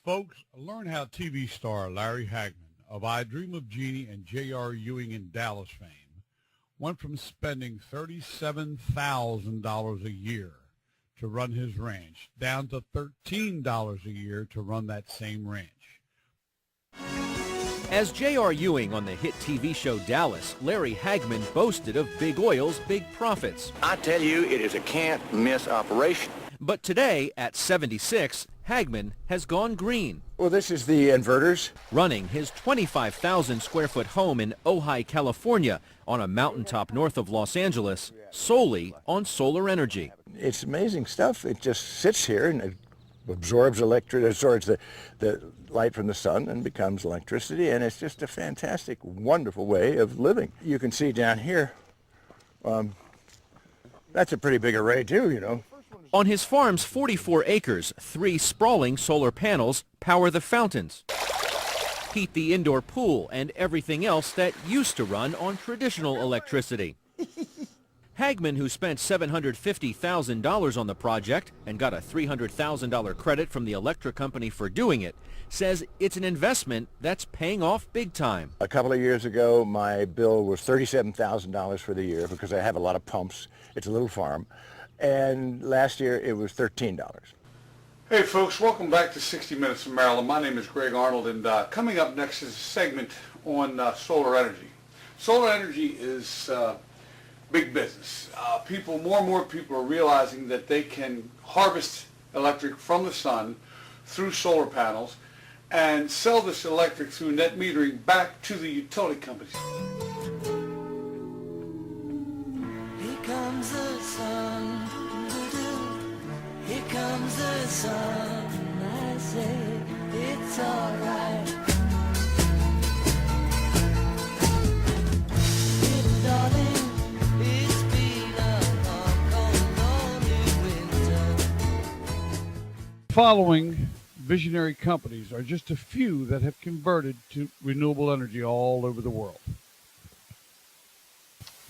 Folks, learn how TV star Larry Hagman of I Dream of Jeannie and J.R. Ewing in Dallas fame went from spending $37,000 a year to run his ranch down to $13 a year to run that same ranch. As J.R. Ewing on the hit TV show Dallas, Larry Hagman boasted of Big Oil's big profits. I tell you, it is a can't-miss operation. But today, at 76, Hagman has gone green. Well, this is the inverters. Running his 25,000 square foot home in Ojai, California, on a mountaintop north of Los Angeles, solely on solar energy. It's amazing stuff. It just sits here and it absorbs the light from the sun and becomes electricity, and it's just a fantastic, wonderful way of living. You can see down here, that's a pretty big array too, you know. On his farm's 44 acres, 3 sprawling solar panels power the fountains, heat the indoor pool, and everything else that used to run on traditional electricity. Hagman, who spent $750,000 on the project and got a $300,000 credit from the electric company for doing it, says it's an investment that's paying off big time. A couple of years ago, my bill was $37,000 for the year because I have a lot of pumps. It's a little farm. And last year it was $13. Hey folks, welcome back to 60 Minutes from Maryland. My name is Greg Arnold, and coming up next is a segment on solar energy. Solar energy is big business. More and more people are realizing that they can harvest electric from the sun through solar panels and sell this electric through net metering back to the utility companies. Here comes the sun, here comes the sun, I say it's alright. Little darling, it's been a long, cold, lonely winter. Following visionary companies are just a few that have converted to renewable energy all over the world.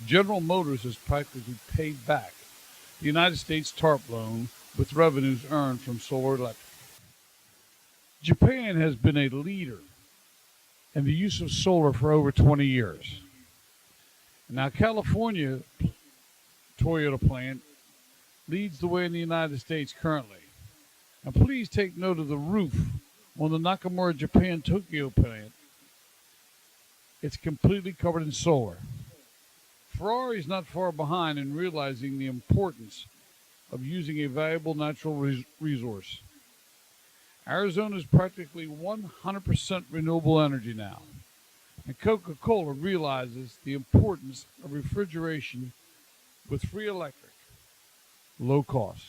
General Motors has practically paid back the United States TARP loan with revenues earned from solar electric. Japan has been a leader in the use of solar for over 20 years. Now California Toyota plant leads the way in the United States currently. Now please take note of the roof on the Nakamura Japan Tokyo plant. It's completely covered in solar. Ferrari is not far behind in realizing the importance of using a valuable natural resource. Arizona is practically 100% renewable energy now. And Coca-Cola realizes the importance of refrigeration with free electric, low cost.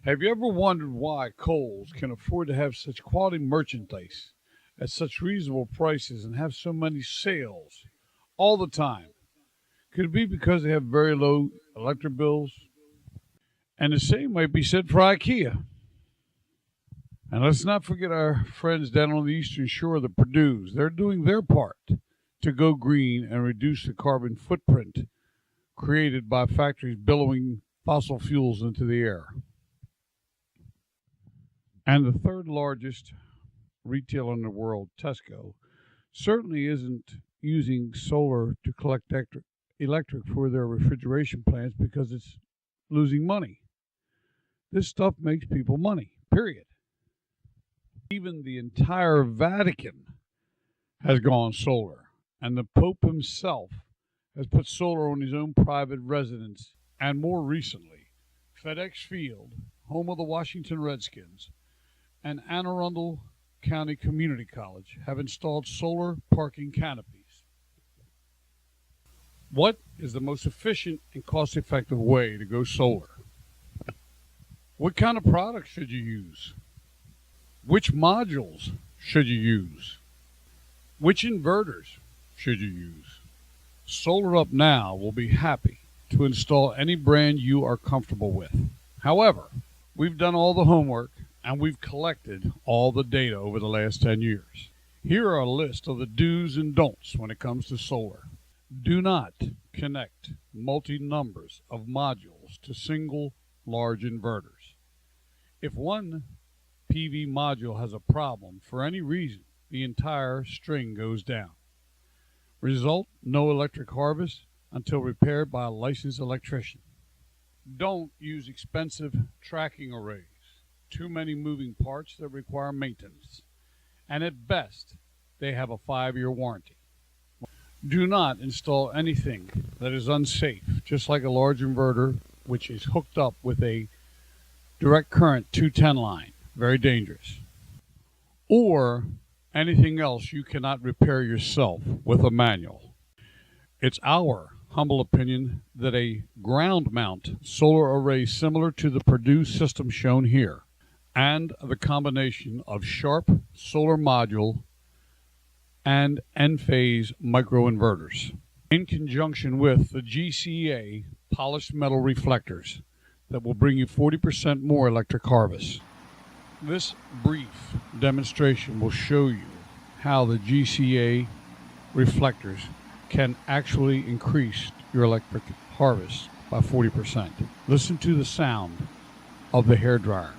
Have you ever wondered why Kohl's can afford to have such quality merchandise at such reasonable prices and have so many sales all the time? Could it be because they have very low electric bills? And the same might be said for IKEA. And let's not forget our friends down on the eastern shore, the Purdue's. They're doing their part to go green and reduce the carbon footprint created by factories billowing fossil fuels into the air. And the third largest retailer in the world, Tesco, certainly isn't using solar to collect electric for their refrigeration plants because it's losing money. This stuff makes people money, period. Even the entire Vatican has gone solar, and the Pope himself has put solar on his own private residence. And more recently, FedEx Field, home of the Washington Redskins, and Anne Arundel County Community College have installed solar parking canopies. What is the most efficient and cost-effective way to go solar? What kind of products should you use? Which modules should you use? Which inverters should you use? SolarUPNow will be happy to install any brand you are comfortable with. However, we've done all the homework and we've collected all the data over the last 10 years. Here are a list of the do's and don'ts when it comes to solar. Do not connect multi-numbers of modules to single large inverters. If one PV module has a problem for any reason, the entire string goes down. Result, no electric harvest until repaired by a licensed electrician. Don't use expensive tracking arrays. Too many moving parts that require maintenance. And at best, they have a 5-year warranty. Do not install anything that is unsafe, just like a large inverter which is hooked up with a direct current 210 line. Very dangerous. Or anything else you cannot repair yourself with a manual. It's our humble opinion that a ground mount solar array similar to the Purdue system shown here and the combination of sharp solar module and N-phase microinverters in conjunction with the GCA polished metal reflectors that will bring you 40% more electric harvest. This brief demonstration will show you how the GCA reflectors can actually increase your electric harvest by 40%. Listen to the sound of the hairdryer.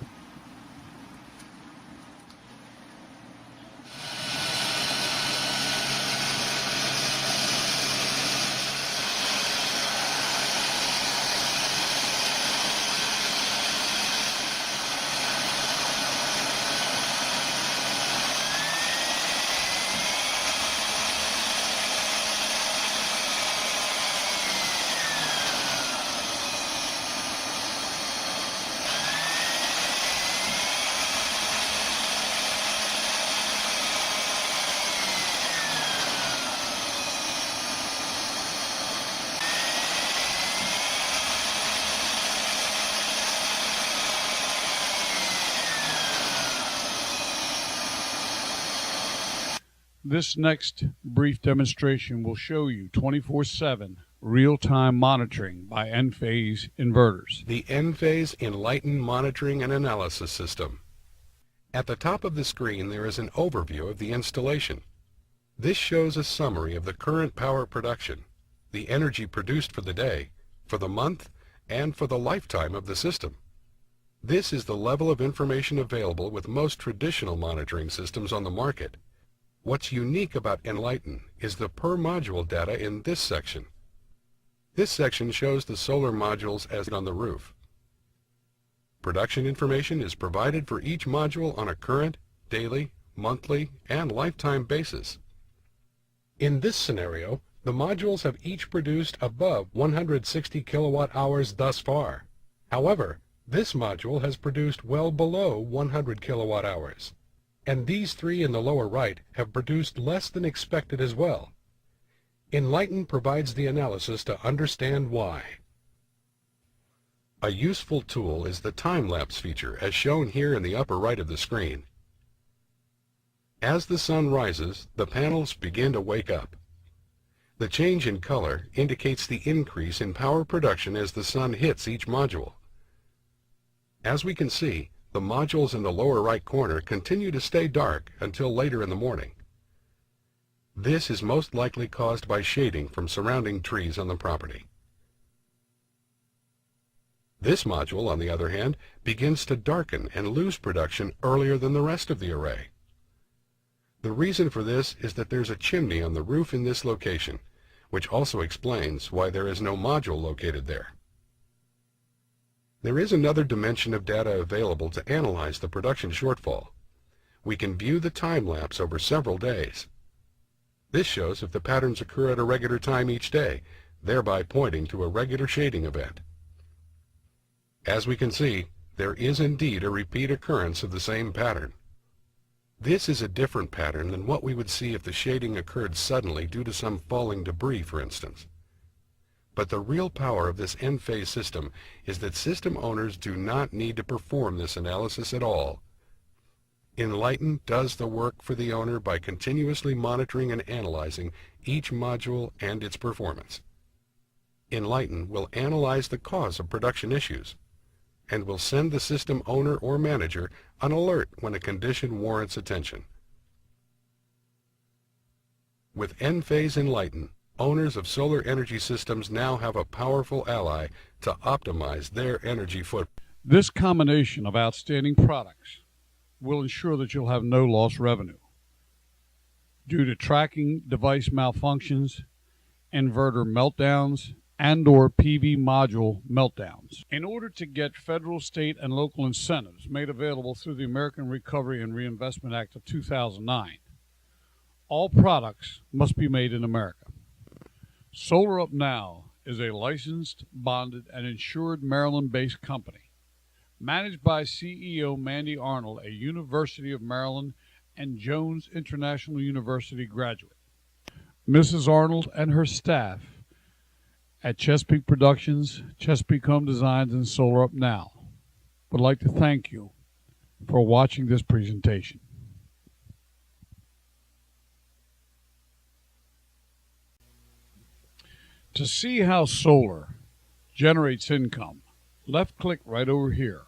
This next brief demonstration will show you 24/7 real-time monitoring by N-phase inverters. The N-phase Enlighten Monitoring and Analysis System. At the top of the screen there is an overview of the installation. This shows a summary of the current power production, the energy produced for the day, for the month, and for the lifetime of the system. This is the level of information available with most traditional monitoring systems on the market. What's unique about Enlighten is the per module data in this section. This section shows the solar modules as on the roof. Production information is provided for each module on a current, daily, monthly, and lifetime basis. In this scenario, the modules have each produced above 160 kilowatt hours thus far. However, this module has produced well below 100 kilowatt hours. And these three in the lower right have produced less than expected as well. Enlighten provides the analysis to understand why. A useful tool is the time-lapse feature as shown here in the upper right of the screen. As the sun rises, the panels begin to wake up. The change in color indicates the increase in power production as the sun hits each module. As we can see, the modules in the lower right corner continue to stay dark until later in the morning. This is most likely caused by shading from surrounding trees on the property. This module, on the other hand, begins to darken and lose production earlier than the rest of the array. The reason for this is that there's a chimney on the roof in this location, which also explains why there is no module located there. There is another dimension of data available to analyze the production shortfall. We can view the time lapse over several days. This shows if the patterns occur at a regular time each day, thereby pointing to a regular shading event. As we can see, there is indeed a repeat occurrence of the same pattern. This is a different pattern than what we would see if the shading occurred suddenly due to some falling debris, for instance. But the real power of this N-phase system is that system owners do not need to perform this analysis at all. Enlighten does the work for the owner by continuously monitoring and analyzing each module and its performance. Enlighten will analyze the cause of production issues and will send the system owner or manager an alert when a condition warrants attention. With N-phase Enlighten, owners of solar energy systems now have a powerful ally to optimize their energy footprint. This combination of outstanding products will ensure that you'll have no lost revenue due to tracking device malfunctions, inverter meltdowns, and/or PV module meltdowns. In order to get federal, state, and local incentives made available through the American Recovery and Reinvestment Act of 2009, all products must be made in America. Solar Up Now is a licensed, bonded, and insured Maryland-based company, managed by CEO Mandy Arnold, a University of Maryland and Jones International University graduate. Mrs. Arnold and her staff at Chesapeake Productions, Chesapeake Home Designs, and Solar Up Now would like to thank you for watching this presentation. To see how solar generates income, left click right over here